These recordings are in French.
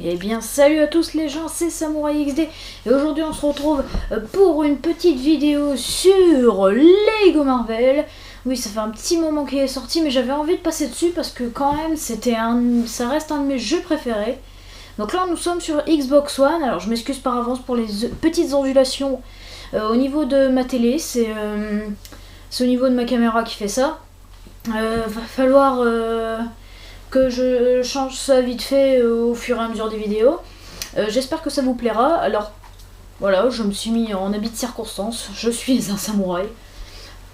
Eh bien salut à tous les gens, c'est Samouraï XD et aujourd'hui on se retrouve pour une petite vidéo sur Lego Marvel. Oui, ça fait un petit moment qu'il est sorti mais j'avais envie de passer dessus parce que quand même ça reste un de mes jeux préférés. Donc là nous sommes sur Xbox One, alors je m'excuse par avance pour les petites ondulations au niveau de ma télé, c'est au niveau de ma caméra qui fait ça. Va falloir que je change ça vite fait au fur et à mesure des vidéos. J'espère que ça vous plaira. Alors voilà, je me suis mis en habit de circonstance. Je suis un samouraï.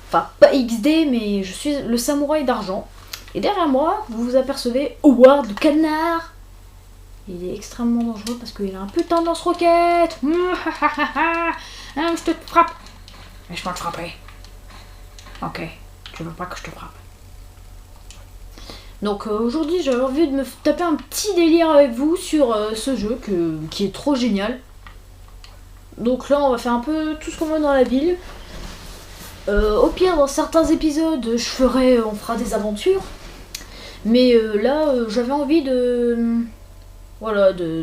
Enfin, pas XD, mais je suis le samouraï d'argent. Et derrière moi, vous vous apercevez Howard le canard. Il est extrêmement dangereux parce qu'il a un peu de tendance roquette. Je te frappe. Mais je vais te frapper. Ok, tu veux pas que je te frappe. Donc aujourd'hui j'avais envie de me taper un petit délire avec vous sur ce jeu qui est trop génial. Donc là on va faire un peu tout ce qu'on veut dans la ville. Au pire dans certains épisodes on fera des aventures. Mais là j'avais envie de... Voilà, de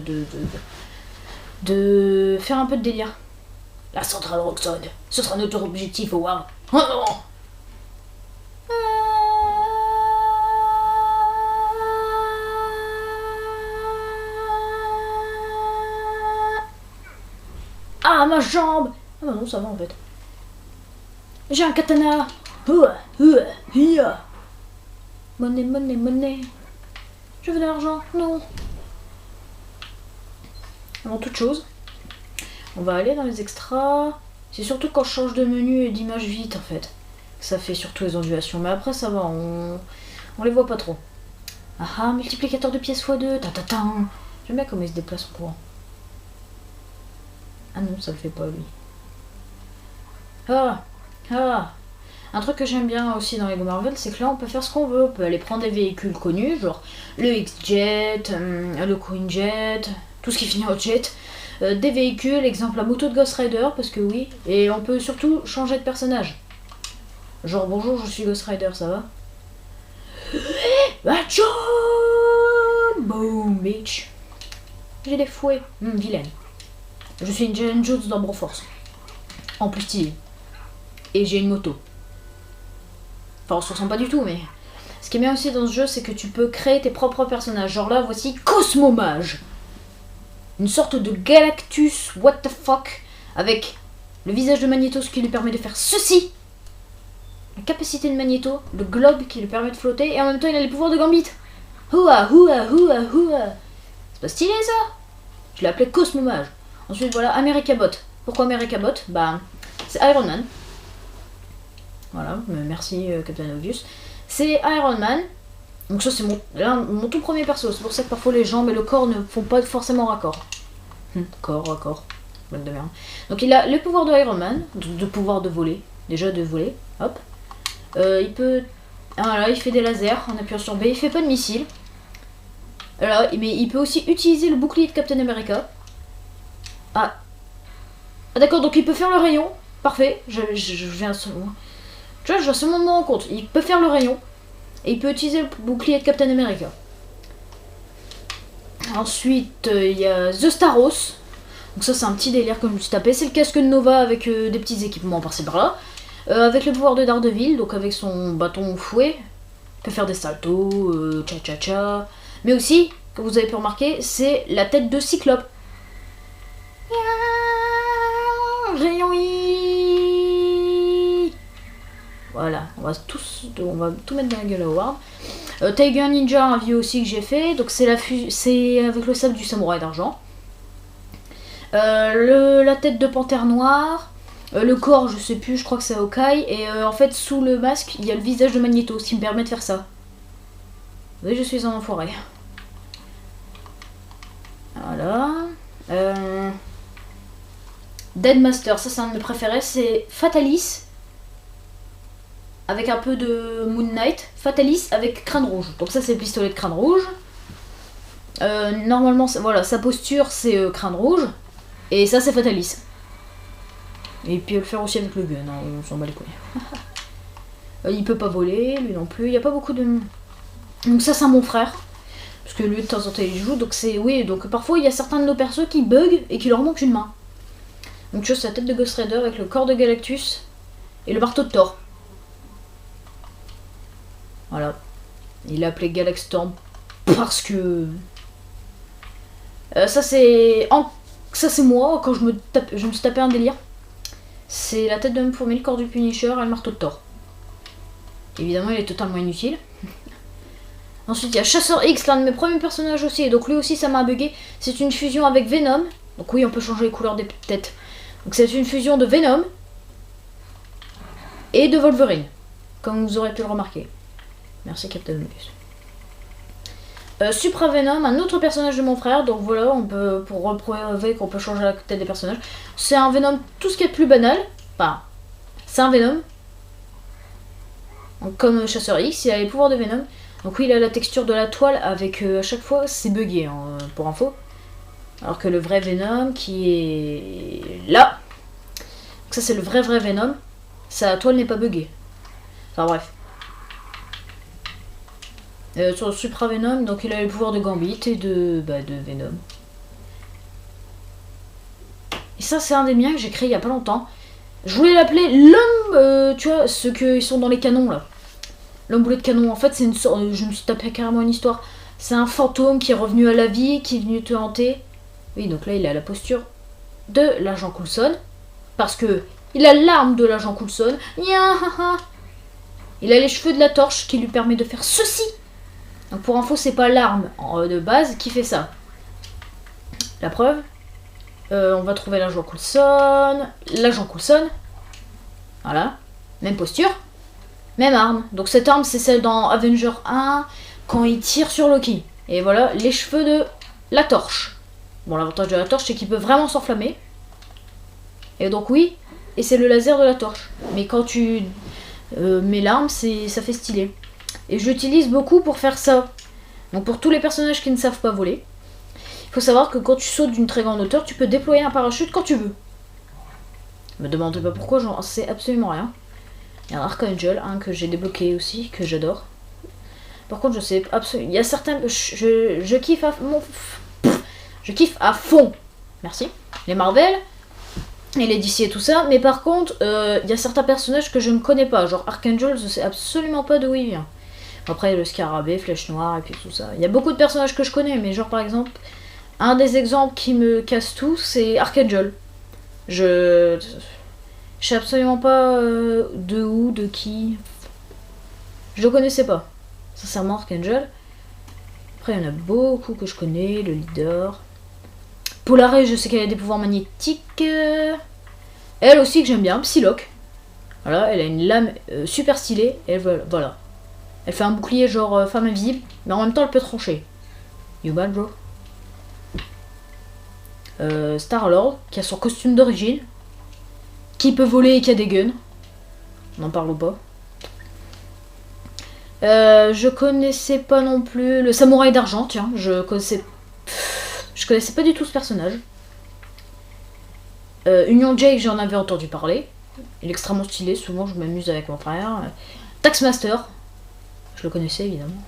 faire un peu de délire. La centrale Roxxon, ce sera notre objectif, Howard. Oh non! Ah, ma jambe! Ah bah non, ça va en fait. J'ai un katana! Monnaie, monnaie, monnaie. Je veux de l'argent, non. Avant toute chose, on va aller dans les extras. C'est surtout quand je change de menu et d'image vite en fait. Ça fait surtout les ondulations. Mais après ça va, on les voit pas trop. Ah ah, multiplicateur de pièces x2. J'aime bien comment il se déplace en courant. Ah non, ça le fait pas lui. Ah. Un truc que j'aime bien aussi dans Lego Marvel, c'est que là on peut faire ce qu'on veut. On peut aller prendre des véhicules connus, genre le X-Jet, le Quinjet, tout ce qui finit en jet. Des véhicules, exemple la moto de Ghost Rider, parce que oui. Et on peut surtout changer de personnage. Genre bonjour, je suis Ghost Rider, ça va? Action! Boom, bitch. J'ai des fouets. Vilaine. Je suis une Indiana Jones dans Broforce. En plus stylé. Et j'ai une moto. Enfin, on se ressemble pas du tout, mais... Ce qui est bien aussi dans ce jeu, c'est que tu peux créer tes propres personnages. Genre là, voici Cosmomage. Une sorte de Galactus, what the fuck, avec le visage de Magneto, ce qui lui permet de faire ceci. La capacité de Magneto, le globe qui lui permet de flotter, et en même temps, il a les pouvoirs de Gambit. Houah. C'est pas stylé, ça? Je l'ai appelé Cosmomage. Ensuite, voilà, Americabot. Pourquoi Americabot? Bah, c'est Iron Man. Voilà, merci Captain Obvious. C'est Iron Man. Donc ça c'est mon tout premier perso. C'est pour ça que parfois les jambes et le corps ne font pas forcément raccord. Corps. Blague de merde. Donc il a le pouvoir de Iron Man, de pouvoir de voler. Déjà de voler. Hop. Il peut... Voilà, il fait des lasers en appuyant sur B. Il fait pas de missiles. Alors, mais il peut aussi utiliser le bouclier de Captain America. Ah d'accord, donc il peut faire le rayon. Parfait. Je viens seulement... Tu vois, je dois seulement me rendre compte. Il peut faire le rayon. Et il peut utiliser le bouclier de Captain America. Ensuite, il y a The Staros. Donc ça, c'est un petit délire que je me suis tapé. C'est le casque de Nova avec des petits équipements par-ci par-là. Avec le pouvoir de Daredevil, donc avec son bâton fouet. Il peut faire des saltos, cha-cha-cha. Mais aussi, comme vous avez pu remarquer, c'est la tête de Cyclope. Rayon I. Voilà, on va tout mettre dans la gueule à Howard. Tiger Ninja, un vieux aussi que j'ai fait. Donc c'est avec le sable du samouraï d'argent. La tête de panthère noire. Le corps, je sais plus, je crois que c'est Hawkeye. Et en fait, sous le masque, il y a le visage de Magneto, ce qui me permet de faire ça. Vous voyez, je suis un enfoiré. Voilà. Deadmaster, ça c'est un de mes préférés. C'est Fatalis. Avec un peu de Moon Knight. Fatalis avec crâne rouge. Donc ça c'est le pistolet de crâne rouge. Normalement, voilà, sa posture c'est crâne rouge. Et ça c'est Fatalis. Et puis le faire aussi avec le gun, hein, on s'en bat les couilles. Il peut pas voler, lui non plus. Il n'y a pas beaucoup de... Donc ça c'est un bon frère. Parce que lui, de temps en temps, il joue. Donc c'est... Oui, donc parfois, il y a certains de nos persos qui bug et qui leur manque une main. Donc tu vois, c'est la tête de Ghost Rider avec le corps de Galactus et le marteau de Thor. Voilà. Il l'a appelé Galaxstorm parce que... ça c'est moi quand je me suis tapé un délire. C'est la tête de Homme Fourmi, le corps du Punisher et le marteau de Thor. Évidemment, il est totalement inutile. Ensuite, il y a Chasseur X, l'un de mes premiers personnages aussi. Et donc lui aussi, ça m'a bugué. C'est une fusion avec Venom. Donc oui, on peut changer les couleurs des têtes. Donc c'est une fusion de Venom et de Wolverine, comme vous aurez pu le remarquer. Merci Captain Obvious. Supra Venom, un autre personnage de mon frère. Donc voilà, on peut, pour reprouver qu'on peut changer la tête des personnages. C'est un Venom, tout ce qui est plus banal. Enfin, c'est un Venom. Donc, comme Chasseur X, il a les pouvoirs de Venom. Donc oui, il a la texture de la toile avec à chaque fois, c'est bugué hein, pour info. Alors que le vrai Venom qui est là. Donc ça c'est le vrai Venom. Sa toile n'est pas buggée. Enfin bref. Sur le Supra Venom, donc il a les pouvoirs de Gambit et de Venom. Et ça c'est un des miens que j'ai créé il y a pas longtemps. Je voulais l'appeler l'homme, tu vois, ceux qui sont dans les canons là. L'homme boulet de canon, en fait c'est une sorte, je me suis tapé carrément une histoire. C'est un fantôme qui est revenu à la vie, qui est venu te hanter. Oui, donc là il a la posture de l'agent Coulson. Parce que il a l'arme de l'agent Coulson. Il a les cheveux de la torche qui lui permet de faire ceci. Donc pour info, c'est pas l'arme de base qui fait ça. La preuve, on va trouver l'agent Coulson. L'agent Coulson. Voilà. Même posture. Même arme. Donc cette arme, c'est celle dans Avenger 1 quand il tire sur Loki. Et voilà, les cheveux de la torche. Bon, l'avantage de la torche, c'est qu'il peut vraiment s'enflammer. Et donc oui, et c'est le laser de la torche. Mais quand tu mets l'arme, ça fait stylé. Et j'utilise beaucoup pour faire ça. Donc pour tous les personnages qui ne savent pas voler, il faut savoir que quand tu sautes d'une très grande hauteur, tu peux déployer un parachute quand tu veux. Me demandez pas pourquoi, j'en sais absolument rien. Il y a un Archangel, que j'ai débloqué aussi, que j'adore. Par contre, je sais absolument... Il y a certains... Je kiffe à... Je kiffe à fond. Merci. Les Marvel et les DC et tout ça. Mais par contre, il y a certains personnages que je ne connais pas. Genre Archangel, je sais absolument pas d'où il vient. Après, le Scarabée, Flèche Noire et puis tout ça. Il y a beaucoup de personnages que je connais. Mais genre par exemple, un des exemples qui me casse tout, c'est Archangel. Je sais absolument pas de où, de qui. Je le connaissais pas. Sincèrement, Archangel. Après, il y en a beaucoup que je connais. Le leader. Polaris, je sais qu'elle a des pouvoirs magnétiques. Elle aussi que j'aime bien. Psylocke. Voilà, elle a une lame super stylée. Et voilà. Elle fait un bouclier genre femme invisible. Mais en même temps, elle peut trancher. You bad, bro? Star-Lord, qui a son costume d'origine. Qui peut voler et qui a des guns. On en parle ou pas? Je connaissais pas non plus le samouraï d'argent, tiens, je connaissais pas du tout ce personnage. Union Jake, j'en avais entendu parler. Il est extrêmement stylé, souvent je m'amuse avec mon frère. Taxmaster, je le connaissais évidemment.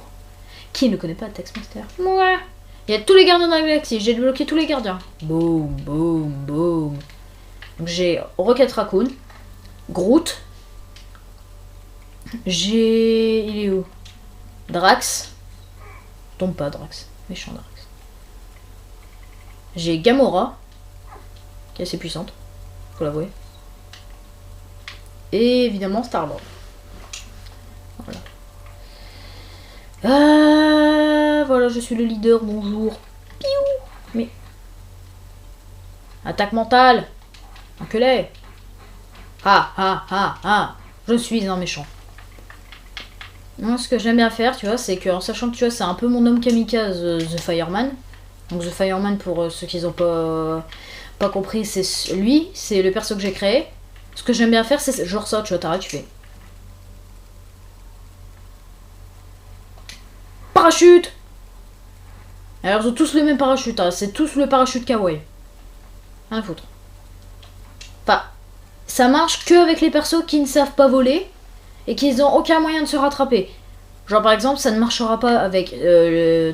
Qui ne connaît pas Taxmaster? Ouais. Il y a tous les gardiens de la galaxie, j'ai débloqué tous les gardiens. Boum, boum, boum. Donc j'ai Rocket Raccoon, Groot. J'ai... Il est où? Drax. Tombe pas Drax. Méchant Drax. J'ai Gamora. Qui est assez puissante. Faut l'avouer. Et évidemment Star-Lord. Voilà. Voilà, je suis le leader. Bonjour. Piou. Mais... Attaque mentale. Enculé. Je suis un méchant. Moi, ce que j'aime bien faire, tu vois, c'est qu'en sachant que tu vois, c'est un peu mon homme kamikaze, The Fireman. Donc The Fireman, pour ceux qui n'ont pas compris, c'est lui, c'est le perso que j'ai créé. Ce que j'aime bien faire, c'est genre ça, tu vois, t'arrêtes, tu fais. Parachute! Alors, ils ont tous le même parachute, hein, c'est tous le parachute kawaii. Rien à foutre. Enfin, ça marche que avec les persos qui ne savent pas voler. Et qu'ils n'ont aucun moyen de se rattraper. Genre par exemple, ça ne marchera pas avec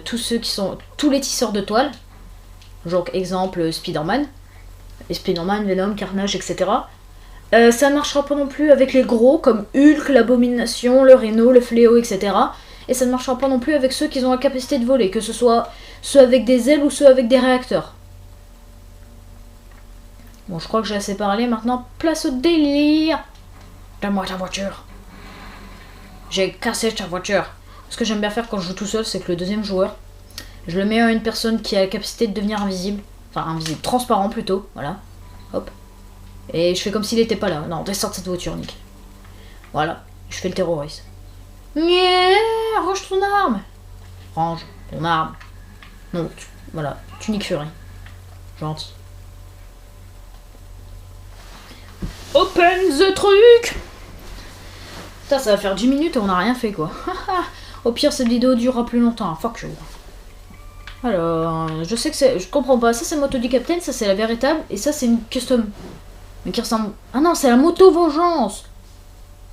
tous ceux qui sont... tous les tisseurs de toile. Genre exemple Spider-Man. Et Spider-Man, Venom, Carnage, etc. Ça ne marchera pas non plus avec les gros comme Hulk, l'Abomination, le Rhino, le Fléau, etc. Et ça ne marchera pas non plus avec ceux qui ont la capacité de voler, que ce soit ceux avec des ailes ou ceux avec des réacteurs. Bon, je crois que j'ai assez parlé, maintenant place au délire. Donne-moi ta voiture. J'ai cassé ta voiture. Ce que j'aime bien faire quand je joue tout seul, c'est que le deuxième joueur, je le mets à une personne qui a la capacité de devenir invisible. Enfin, invisible, transparent plutôt, voilà. Hop. Et je fais comme s'il était pas là. Non, descends de cette voiture, Nick. Voilà, je fais le terroriste. Range ton arme. Range ton arme. Non, voilà, tu Nick Fury. Gentil. Open the truc. Putain, ça va faire 10 minutes et on n'a rien fait, quoi. Au pire, cette vidéo durera plus longtemps. Fuck you. Alors, je sais que c'est... Je comprends pas. Ça, c'est la moto du Captain. Ça, c'est la véritable. Et ça, c'est une custom. Mais qui ressemble... Ah non, c'est la moto vengeance.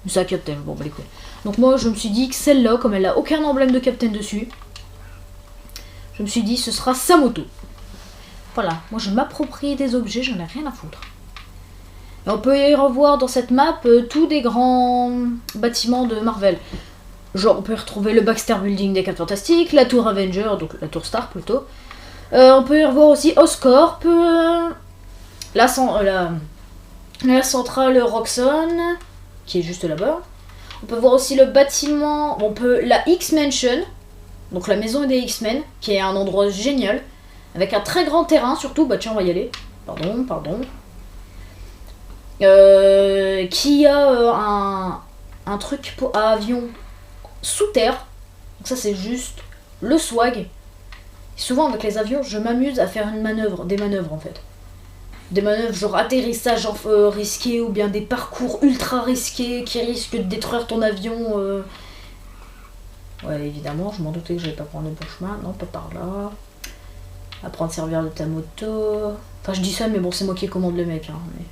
C'est la Captain. Bon, bah les couilles. Donc moi, je me suis dit que celle-là, comme elle a aucun emblème de Captain dessus, je me suis dit, ce sera sa moto. Voilà. Moi, je m'approprie des objets. J'en ai rien à foutre. Et on peut y revoir dans cette map tous des grands bâtiments de Marvel. Genre, on peut y retrouver le Baxter Building des 4 Fantastiques, la Tour Avenger, donc la Tour Stark plutôt. On peut y revoir aussi Oscorp, la centrale Roxxon, qui est juste là-bas. On peut voir aussi le bâtiment, la X-Mansion, donc la maison des X-Men, qui est un endroit génial, avec un très grand terrain surtout. Bah tiens, on va y aller. Pardon. Qui a un truc à avion sous terre. Donc ça c'est juste le swag. Souvent avec les avions je m'amuse à faire des manœuvres en fait. Des manœuvres genre atterrissage risqué ou bien des parcours ultra risqués qui risquent de détruire ton avion. Ouais évidemment je m'en doutais que j'allais pas prendre le bon chemin. Non pas par là. Apprendre à servir de ta moto. Enfin je dis ça mais bon c'est moi qui commande le mec hein, mais...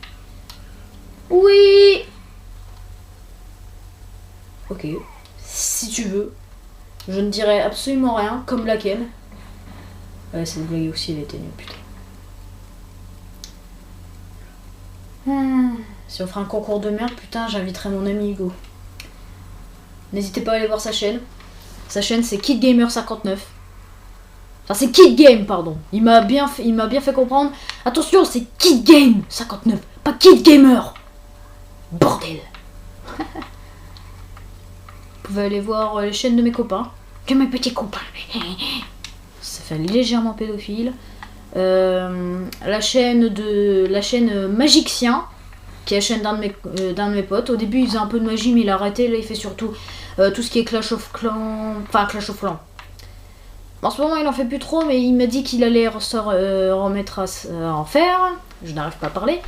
Oui. Ok. Si tu veux. Je ne dirai absolument rien, comme la Ken. Ouais, cette blague aussi, elle était nulle, putain. Si on fera un concours de merde, putain, j'inviterai mon ami Hugo. N'hésitez pas à aller voir sa chaîne. Sa chaîne, c'est Kid Gamer 59. Enfin, c'est Kid Game, pardon. Il m'a bien fait comprendre. Attention, c'est Kid Game 59, pas Kid Gamer. Bordel. Vous pouvez aller voir les chaînes de mes copains. Que mes petits copains. Ça fait légèrement pédophile. La chaîne Magicien, qui est la chaîne d'un de mes potes. Au début il faisait un peu de magie mais il a arrêté. Là il fait surtout tout ce qui est Clash of Clans. Enfin Clash of Clans. En ce moment il en fait plus trop mais il m'a dit qu'il allait remettre à en faire. Je n'arrive pas à parler.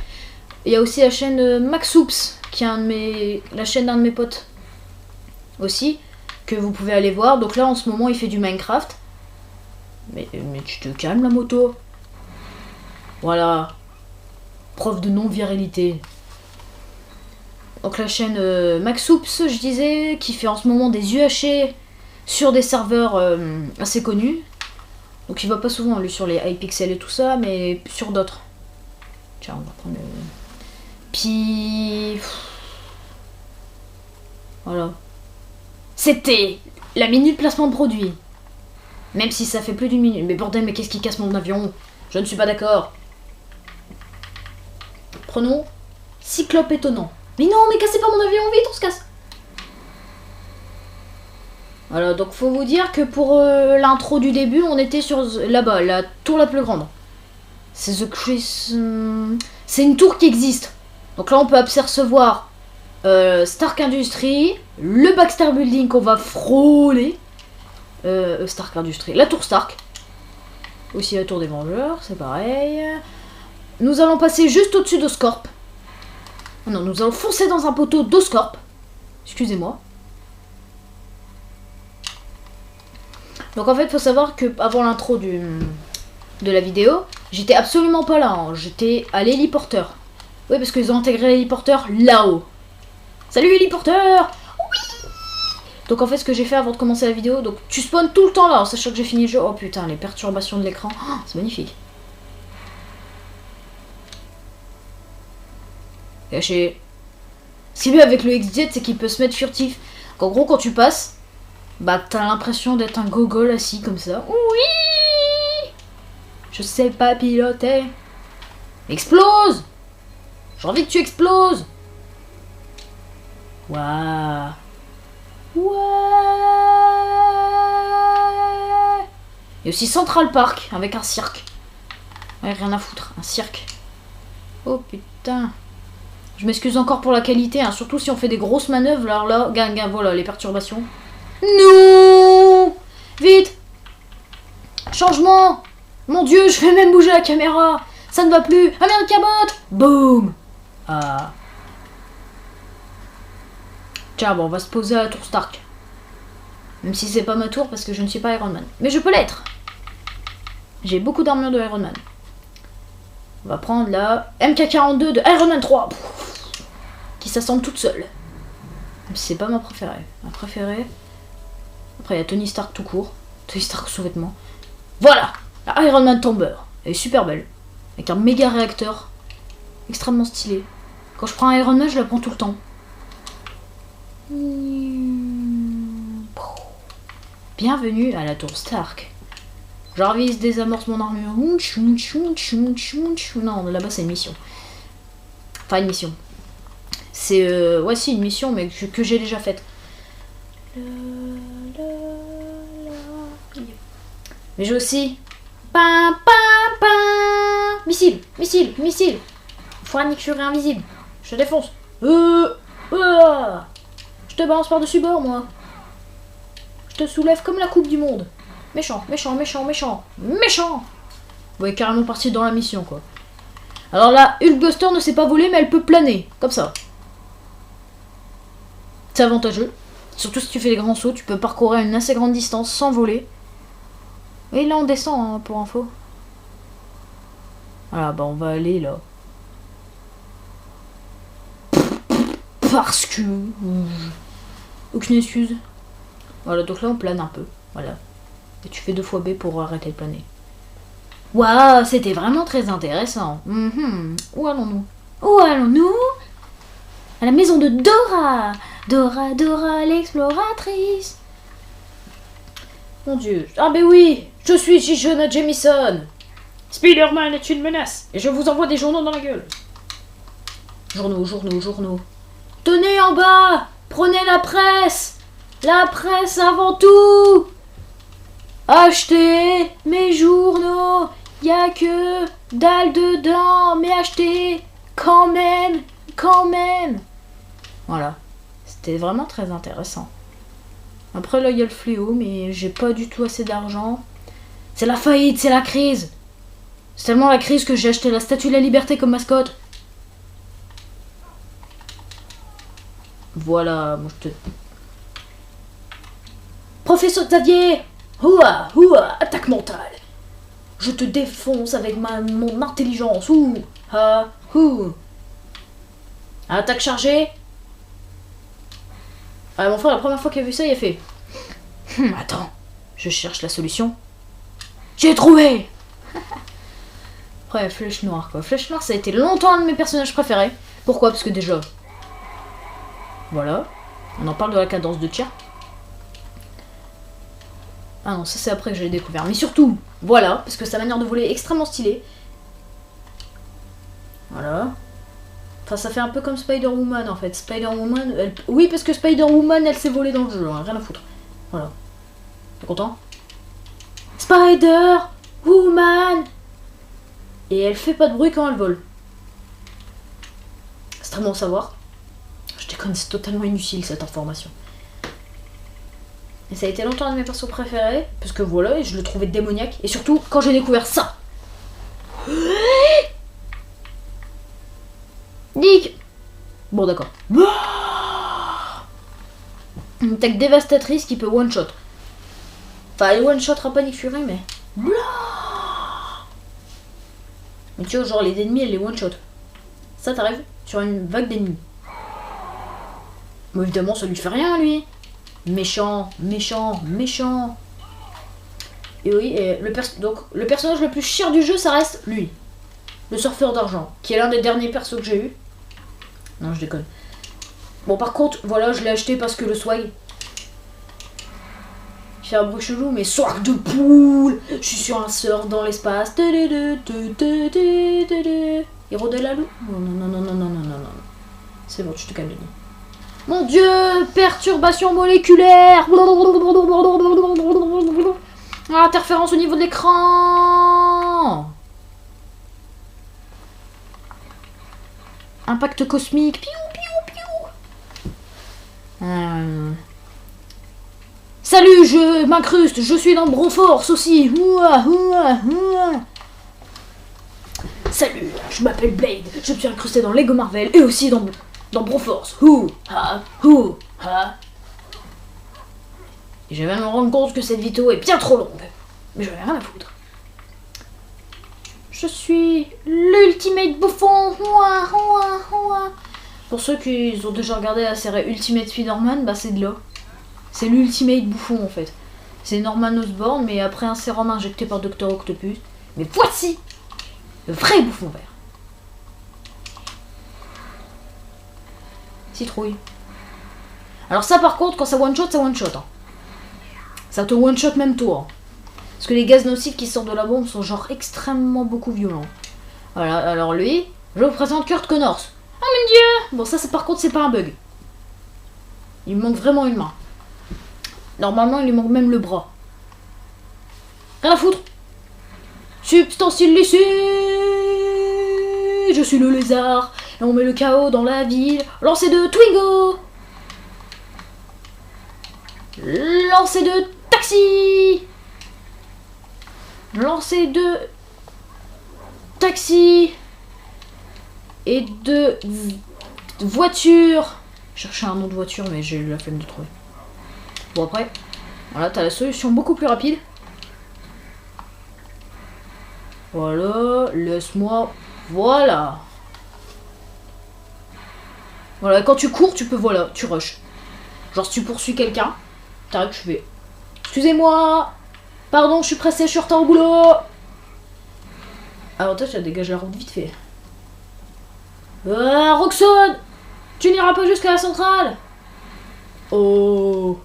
Il y a aussi la chaîne Maxoups, qui est la chaîne d'un de mes potes aussi, que vous pouvez aller voir. Donc là en ce moment il fait du Minecraft. Mais tu te calmes la moto. Voilà. Preuve de non-virilité. Donc la chaîne Maxoups, je disais, qui fait en ce moment des UHC sur des serveurs assez connus. Donc il va pas souvent lui sur les Hypixel et tout ça, mais sur d'autres. Tiens, on va prendre le... Puis... Voilà. C'était la minute placement de produit. Même si ça fait plus d'une minute. Mais bordel, mais qu'est-ce qui casse mon avion? Je ne suis pas d'accord. Prenons Cyclope étonnant. Mais non, mais cassez pas mon avion, vite, on se casse. Voilà, donc faut vous dire que pour l'intro du début, on était sur là-bas, la tour la plus grande. C'est The Chris... C'est une tour qui existe. Donc là, on peut apercevoir Stark Industries, le Baxter Building qu'on va frôler. Stark Industries, la tour Stark. Aussi la tour des Vengeurs, c'est pareil. Nous allons passer juste au-dessus d'Oscorp. Non, nous allons foncer dans un poteau d'Oscorp. Excusez-moi. Donc en fait, il faut savoir que avant l'intro de la vidéo, j'étais absolument pas là. Hein. J'étais à l'héliporteur. Oui, parce qu'ils ont intégré l'héliporteur là-haut. Salut héliporteur! Oui! Donc en fait, ce que j'ai fait avant de commencer la vidéo, donc tu spawns tout le temps là, en sachant que j'ai fini le jeu. Oh putain, les perturbations de l'écran, oh, c'est magnifique. Caché. Ce qui est bien avec le XZ, c'est qu'il peut se mettre furtif. En gros, quand tu passes, bah t'as l'impression d'être un gogol assis comme ça. Oui. Je sais pas piloter. Explose. J'ai envie que tu exploses. Waouh. Ouais. Il y a aussi Central Park avec un cirque. Ouais, rien à foutre, un cirque. Oh putain. Je m'excuse encore pour la qualité, hein, surtout si on fait des grosses manœuvres. Alors là, gang, voilà, les perturbations. Non. Vite. Changement. Mon dieu, je vais même bouger la caméra. Ça ne va plus. America Bot. Boum. Ah. Tiens, bon, on va se poser à la tour Stark. Même si c'est pas ma tour parce que je ne suis pas Iron Man. Mais je peux l'être. J'ai beaucoup d'armure de Iron Man. On va prendre la MK42 de Iron Man 3. Qui s'assemble toute seule. Même si c'est pas ma préférée. Ma préférée... Après, il y a Tony Stark tout court. Tony Stark sous-vêtements. Voilà. La Iron Man Tomber. Elle est super belle. Avec un méga réacteur. Extrêmement stylé. Quand je prends un Iron Man, je la prends tout le temps. Bienvenue à la tour Stark. Jarvis désamorce mon armure. Non, là-bas c'est une mission. Enfin une mission. C'est ouais, si une mission, mais que j'ai déjà faite. Mais j'ai aussi missile, missile, missile. Fourniture invisible. Je te défonce. Je te balance par-dessus bord, moi. Je te soulève comme la coupe du monde. Méchant, méchant, méchant, méchant, méchant. Vous est carrément parti dans la mission, quoi. Alors là, Hulkbuster ne sait pas voler, mais elle peut planer, comme ça. C'est avantageux. Surtout si tu fais des grands sauts, tu peux parcourir une assez grande distance sans voler. Et là, on descend, hein, pour info. Voilà, bah on va aller là. Parce que... Aucune excuse. Voilà, donc là, on plane un peu. Voilà. Et tu fais 2 fois B pour arrêter de planer. Waouh, c'était vraiment très intéressant. Où allons-nous? Où allons-nous? À la maison de Dora. Dora, Dora, l'exploratrice. Mon dieu. Ah ben oui, je suis J. Jonah Jameson. Spider-Man est une menace. Et je vous envoie des journaux dans la gueule. Journaux, journaux, journaux. Tenez en bas. Prenez la presse. La presse avant tout. Achetez mes journaux. Y a que dalle dedans. Mais achetez quand même. Quand même. Voilà. C'était vraiment très intéressant. Après là il y a le fléau, mais j'ai pas du tout assez d'argent. C'est la faillite, c'est la crise. C'est tellement la crise que j'ai acheté la Statue de la Liberté comme mascotte. Voilà, moi je te... Professeur Xavier. Ouah, ouah, attaque mentale. Je te défonce avec mon intelligence. Ouh, ah, ouh. Attaque chargée. Ah, mon frère, la première fois qu'il a vu ça, il a fait... attends, je cherche la solution. J'ai trouvé. Après, Flèche Noire, quoi. Flèche Noire, ça a été longtemps un de mes personnages préférés. Pourquoi? Parce que déjà... Voilà. On en parle de la cadence de tir. Ah non, ça c'est après que je l'ai découvert. Mais surtout, voilà, parce que sa manière de voler est extrêmement stylée. Voilà. Enfin, ça fait un peu comme Spider-Woman, en fait. Spider-Woman, elle... Oui, parce que Spider-Woman, elle s'est volée dans le jeu, hein, rien à foutre. Voilà. T'es content? Spider-Woman. Et elle fait pas de bruit quand elle vole. C'est très bon à savoir. Je déconne, c'est totalement inutile, cette information. Et ça a été longtemps un de mes persos préférés, parce que voilà, et je le trouvais démoniaque. Et surtout, quand j'ai découvert ça. Nick. Bon, d'accord. Une attaque dévastatrice qui peut one-shot. Enfin, elle one-shotera pas Nick Fury, mais... Mais tu vois, genre, les ennemis, elle les one-shot. Ça, t'arrives sur une vague d'ennemis. Bon, évidemment, ça lui fait rien, lui. Méchant, méchant, méchant. Et oui, et donc le personnage le plus cher du jeu, ça reste lui. Le surfeur d'argent, qui est l'un des derniers persos que j'ai eu. Non, je déconne. Bon, par contre, voilà, je l'ai acheté parce que le swag. Il fait un bruit chelou, mais swag de poule. Je suis sur un surf dans l'espace. Héros de la loupe. Non, non, non, non, non, non, non, non. C'est bon, tu te calmes. Mon dieu, perturbation moléculaire. Interférence au niveau de l'écran. Impact cosmique. Piou, piou, piou. Salut, je m'incruste. Je suis dans Broforce aussi. Salut, je m'appelle Blade. Je me suis incrusté dans Lego Marvel et aussi dans Broforce. Et je vais me rendre compte que cette vidéo est bien trop longue. Mais j'en ai rien à foutre. Je suis l'ultimate bouffon. Pour ceux qui ont déjà regardé la série Ultimate Spider-Man, bah c'est de là. C'est l'ultimate bouffon en fait. C'est Norman Osborn, mais après un sérum injecté par Dr Octopus. Mais voici le vrai bouffon vert. Citrouille. Alors ça par contre, quand ça one-shot, ça one-shot. Hein. Ça te one-shot même toi. Hein. Parce que les gaz nocifs qui sortent de la bombe sont genre extrêmement beaucoup violents. Voilà, alors lui, je vous présente Kurt Connors. Oh mon dieu. Bon ça c'est par contre c'est pas un bug. Il me manque vraiment une main. Normalement il lui manque même le bras. Rien à foutre. Substance illicite. Je suis le lézard. Et on met le chaos dans la ville. Lancer de Twingo. Lancer de taxi. Lancer de taxi. Et de voiture. Chercher un nom de voiture, mais j'ai eu la flemme de trouver. Bon après, voilà, t'as la solution beaucoup plus rapide. Voilà, laisse-moi. Voilà. Voilà, quand tu cours, tu peux, voilà, tu rushes. Genre si tu poursuis quelqu'un, t'arrêtes, tu fais. Excusez-moi. Pardon, je suis pressée, je suis en retard au boulot. Avantage, ça dégage la route vite fait. Roxane, tu n'iras pas jusqu'à la centrale. Oh.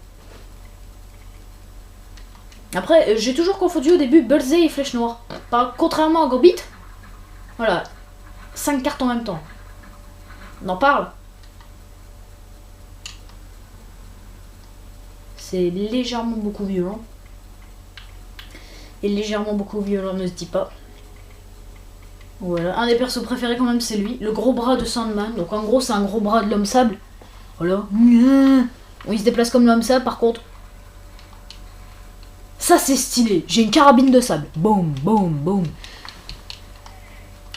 Après, j'ai toujours confondu au début Bullseye et Flèche Noire. Contrairement à Gambit, voilà, 5 cartes en même temps. On en parle. C'est légèrement beaucoup violent. Et légèrement beaucoup violent ne se dit pas. Voilà, un des persos préférés quand même c'est lui, le gros bras de Sandman. Donc en gros c'est un gros bras de l'homme sable. Voilà. Il se déplace comme l'homme sable par contre. Ça c'est stylé, j'ai une carabine de sable. Boum, boum, boum.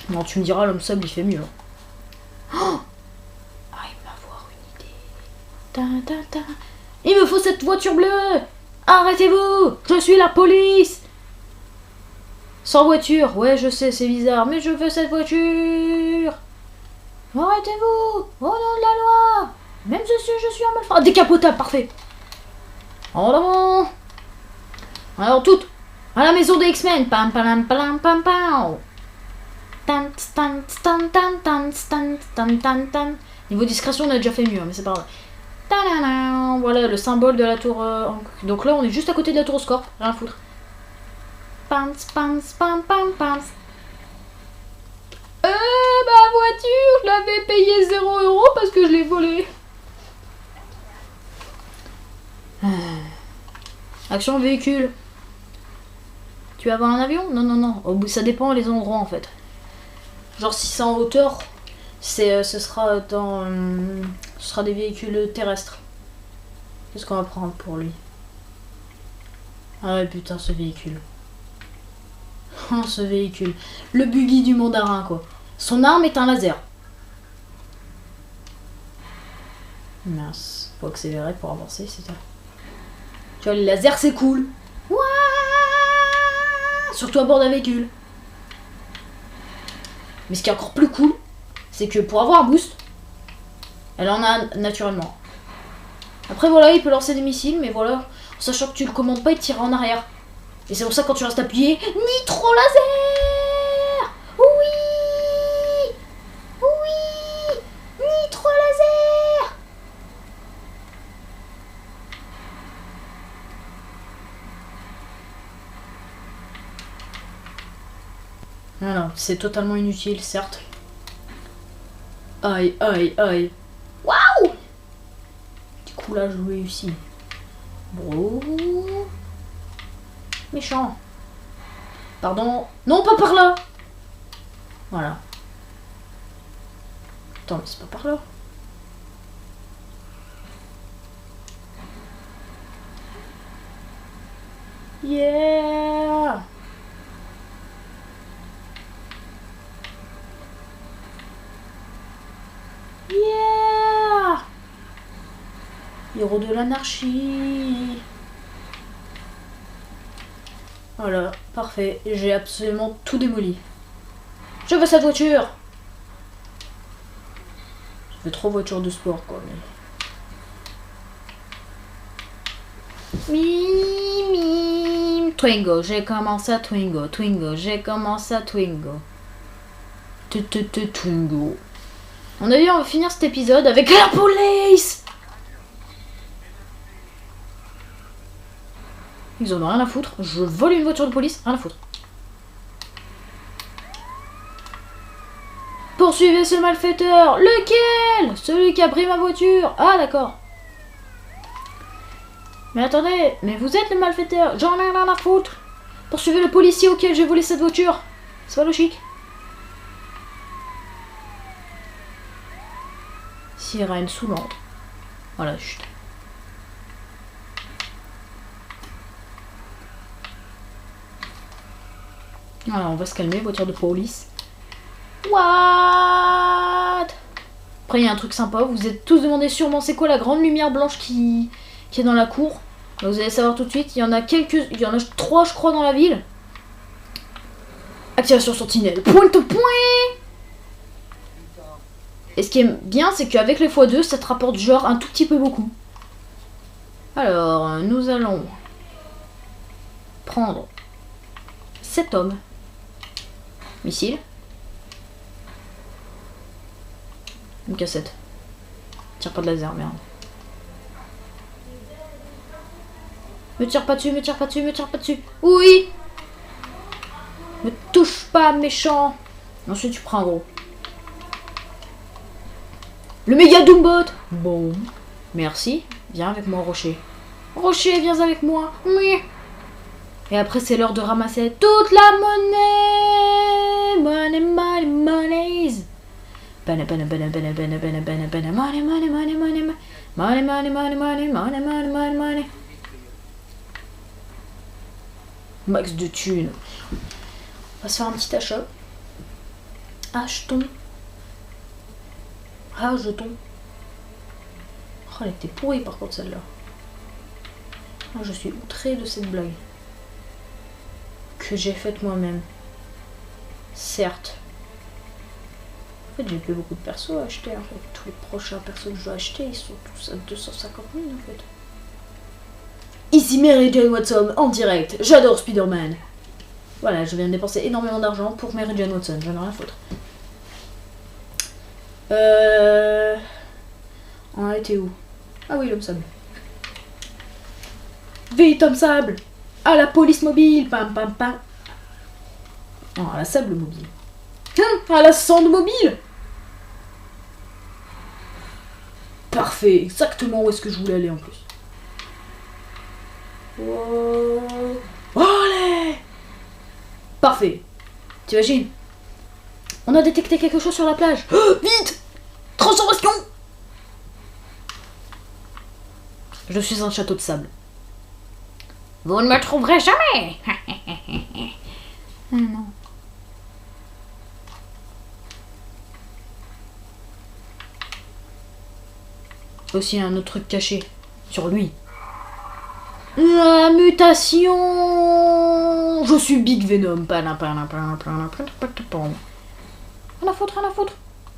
Non tu me diras l'homme sable il fait mieux. Oh, ah il va avoir une idée. Il me faut cette voiture bleue. Arrêtez-vous, je suis la police. Sans voiture, ouais je sais c'est bizarre, mais je veux cette voiture. Arrêtez-vous, au nom de la loi. Même si je suis un malfrat. Décapotable, parfait. En avant. Alors toutes, à la maison des X-Men. Pam pam pam pam pam. Tan tan tan tan tan tan tan tan tan. Niveau discrétion on a déjà fait mieux, mais c'est pas grave. Voilà le symbole de la tour. Donc là on est juste à côté de la tour au score, rien à foutre. Pam pam pam pam pam. Ma voiture, je l'avais payé 0 € parce que je l'ai volée. Action véhicule. Tu vas avoir un avion? Non, non, non. Oh, ça dépend les endroits en fait. Genre si c'est en hauteur, ce sera dans, ce sera des véhicules terrestres. Qu'est-ce qu'on va prendre pour lui? Ah ouais putain ce véhicule. Oh ce véhicule. Le buggy du mandarin quoi. Son arme est un laser. Mince. Faut accélérer pour avancer, c'est ça. Tu vois les lasers c'est cool. Ouah, surtout à bord d'un véhicule. Mais ce qui est encore plus cool, c'est que pour avoir un boost, elle en a naturellement. Après voilà, il peut lancer des missiles, mais voilà, en sachant que tu le commandes pas, il tire en arrière. Et c'est pour ça que quand tu restes appuyé, nitro laser. Oui, oui, nitro laser. Voilà, c'est totalement inutile, certes. Aïe, aïe, aïe. Waouh! Du coup, là, je réussis. Bro. Méchant. Pardon. Non, pas par là. Voilà. Attends, mais c'est pas par là. Yeah! Yeah! Héros de l'anarchie. Voilà, parfait. J'ai absolument tout démoli. Je veux cette voiture. Ça fait 3 voitures de sport, quoi. Mais... Mime. Twingo, j'ai commencé à Twingo. Twingo, j'ai commencé à Twingo. Twingo. On a vu, on va finir cet épisode avec la police. Ils en ont rien à foutre. Je vole une voiture de police, rien à foutre. Poursuivez ce malfaiteur. Lequel? Celui qui a pris ma voiture. Ah, d'accord. Mais attendez, mais vous êtes le malfaiteur. J'en ai rien à foutre. Poursuivez le policier auquel j'ai volé cette voiture. C'est pas logique. Sirène saoulante. Voilà, chut. Voilà, on va se calmer, voiture de police. What? Après, il y a un truc sympa. Vous vous êtes tous demandé sûrement c'est quoi la grande lumière blanche qui est dans la cour. Vous allez savoir tout de suite. Il y en a 3, je crois, dans la ville. Activation sentinelle. Point au point. Et ce qui est bien, c'est qu'avec les x2, ça te rapporte genre un tout petit peu beaucoup. Alors, nous allons prendre cet homme. Missile. Une cassette. Tire pas de laser, merde. Me tire pas dessus, me tire pas dessus, me tire pas dessus. Oui! Me touche pas, méchant. Ensuite, tu prends un gros. Le méga Doombot. Bon. Merci. Viens avec moi, Rocher. Rocher, viens avec moi. Oui. Et après, c'est l'heure de ramasser toute la monnaie. Money, money, monies. Money, money, money, money, money, money, money, money, money, money, money, money, money, money, money, money, money, money, money, money. Max de thunes. On va se faire un petit achat. Achetons. Ah, jetons. Oh, elle était pourrie par contre celle-là. Oh, je suis outrée de cette blague. Que j'ai faite moi-même. Certes. En fait, j'ai plus beaucoup de persos à acheter. En fait. Tous les prochains persos que je dois acheter, ils sont tous à 250 000 en fait. Ici Mary Jane Watson en direct. J'adore Spider-Man. Voilà, je viens de dépenser énormément d'argent pour Mary Jane Watson. J'en ai rien à foutre. On a été où? Ah oui, l'homme sable. Vite, homme sable! À la police mobile! Pam pam pam! Non, à la sable mobile. À la sand mobile! Parfait, exactement où est-ce que je voulais aller en plus. Oh. Allez! Parfait. T'imagines? On a détecté quelque chose sur la plage. Oh, vite! Transformation! Je suis un château de sable. Vous ne me trouverez jamais. Non. Aussi un autre truc caché sur lui. La mutation. Je suis Big Venom. Rien à foutre, rien à foutre.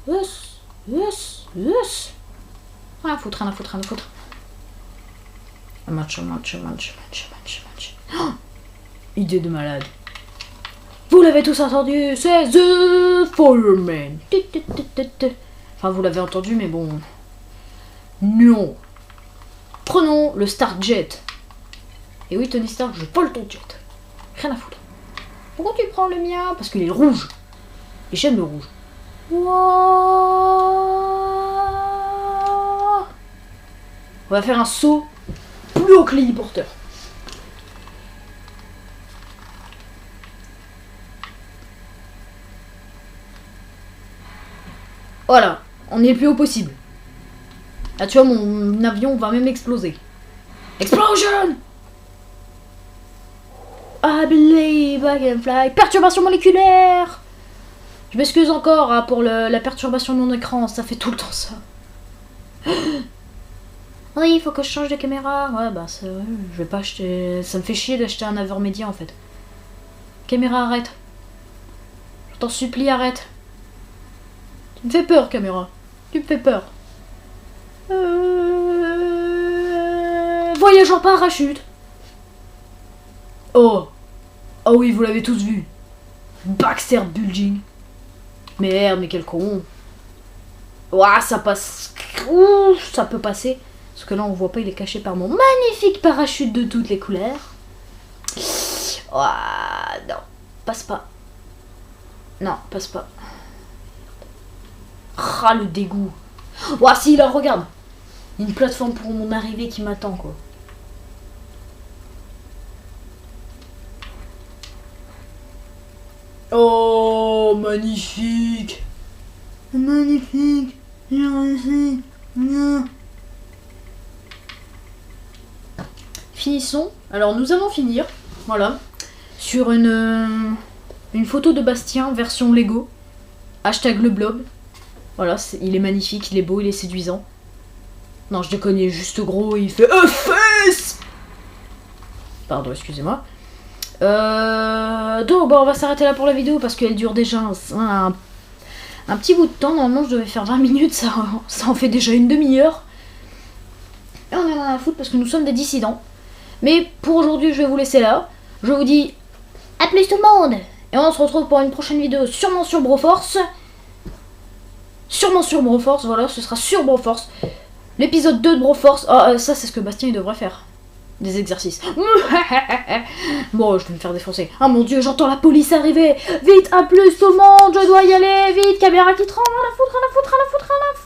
Yes, yes, yes. Rien à foutre, rien à foutre, rien à foutre. Match. Oh, idée de malade. Vous l'avez tous entendu, c'est The Fireman. Enfin, vous l'avez entendu, mais bon. Non. Prenons le Starjet. Et oui, Tony Stark, je vole ton jet. Rien à foutre. Pourquoi tu prends le mien? Parce qu'il est rouge. Et j'aime le rouge. Wow. On va faire un saut plus haut que l'héliporteur. Voilà, on est le plus haut possible. Là, tu vois, mon avion va même exploser. Explosion! I believe I can fly. Perturbation moléculaire! Je m'excuse encore hein, pour la perturbation de mon écran, ça fait tout le temps ça. Oui, il faut que je change de caméra. Ouais, bah, c'est vrai, je vais pas acheter. Ça me fait chier d'acheter un Avermedia en fait. Caméra, arrête. Je t'en supplie, arrête. Tu me fais peur, caméra. Tu me fais peur. Voyage en parachute. Oh. Oh oui, vous l'avez tous vu. Baxter Bulging. Merde, mais quel con. Ouah, ça passe. Ouh, ça peut passer. Parce que là, on voit pas, il est caché par mon magnifique parachute de toutes les couleurs. Ouah, non. Passe pas. Non, passe pas. Ah, le dégoût. Ouah, si, là, regarde. Il y a une plateforme pour mon arrivée qui m'attend, quoi. Oh, magnifique. Magnifique. Finissons. Alors, nous allons finir, voilà, sur une photo de Bastien, version Lego. Hashtag le blob. Voilà, il est magnifique, il est beau, il est séduisant. Non, je déconne, il est juste gros, il fait face. Pardon, excusez-moi. Donc, bon, on va s'arrêter là pour la vidéo parce qu'elle dure déjà un petit bout de temps. Normalement, je devais faire 20 minutes, ça en fait déjà une demi-heure. Et on en a à foutre parce que nous sommes des dissidents. Mais pour aujourd'hui, je vais vous laisser là. Je vous dis à plus tout le monde. Et on se retrouve pour une prochaine vidéo, sûrement sur Broforce. Sûrement sur Broforce, voilà, ce sera sur Broforce. L'épisode 2 de Broforce. Ah, ça, c'est ce que Bastien, il devrait faire. Des exercices. Bon, je vais me faire défoncer. Ah mon dieu, j'entends la police arriver. Vite, à plus tout le monde, je dois y aller. Vite, caméra qui tremble, à la foutre, à la foutre, à la foutre, à la foutre.